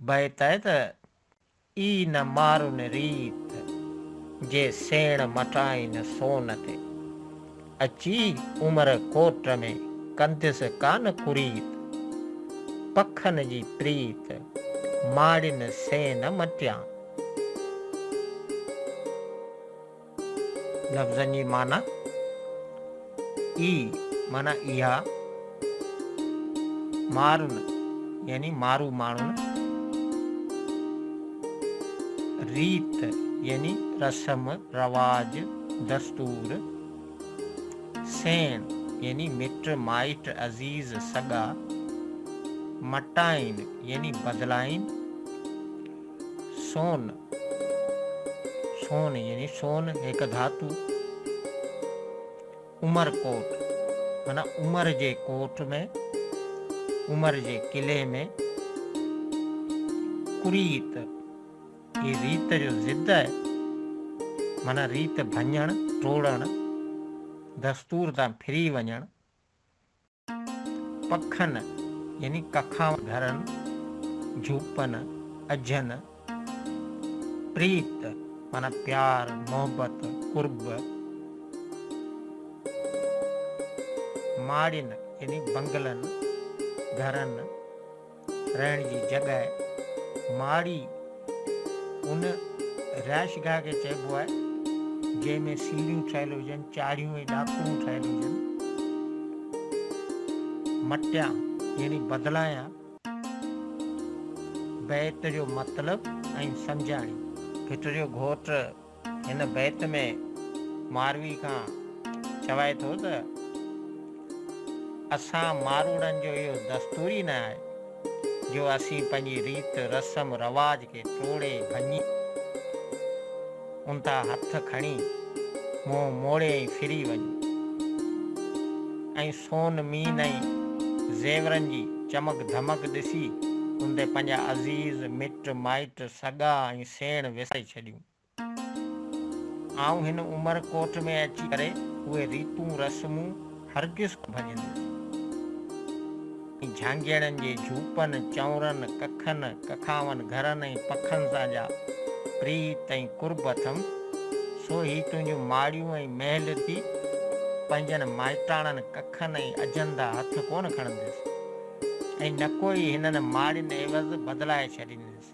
बहता त ई न मारुन रीत जे सेण मटाइन सोन ते अची उमर कोट में कंदिस कान कुरीत पखन जी प्रीत माड़िन सेन मटिया। लफ्ज़नि जी माना ई माना इहा, मारुन यानी मारू माण्हुन, रीत यानी रस्म रवाज दस्तूर, सेण यानी मिट माइट अजीज सगा, मटाइन यानी बदलाइन, सोन सोन यानी सोन एक धातु, उमर कोट माना उमर जे कोट में, उमर जे किले में, कुरीत ये रीत जो ज़िद है माना रीत भंजण टोड़ण दस्तूर तां फिरी वञण, पखन यानी कखा घरन झूपन अजन, प्रीत माना प्यार मोहब्बत कुर्ब, माड़िन यानी बंगलन घरन रहण जी जगह, माड़ी उन रैशगाह खे चइबो आहे जंहिंमें सीढ़ियूं ठहियल हुजनि, चाढ़ियूं ऐं ॾाकणूं ठहियल हुजनि, मटिया यानी बदलाया, बैत जो मतिलबु ऐं सम्झाणी। भिट जो घोट हिन बैत में मारवी खां चवाए थो त असां मारूड़नि जो इहो दस्तूर ई न आहे जो असीं पंहिंजी रीत रस्म रवाज खे टोड़े भञी उनतां हथ खणी मुंहुं मोड़े ऐं फिरी वञूं ऐं सोन मीन ऐं ज़ेवरनि जी चमक धमक ॾिसी उनते पंहिंजा अज़ीज़ मिट माइट सगा ऐं सेण विसाए छॾियूं। आऊं हिन उमर कोट में अची करे उहे रीतूं रस्मूं हरगिज़ भॼंदुसि। झांगियड़नि जे झूपनि चौरनि कखनि कखावनि घरनि ऐं पखनि सां जा प्रीत ऐं कुर्ब अथमि, सो ही तुंहिंजूं माड़ियूं ऐं महल थी पंहिंजनि माइटाणनि कखनि ऐं अजंदा हथ कोन खणंदुसि ऐं न कोई हिननि माड़ियुनि एवज़ बदिलाए छॾींदुसि।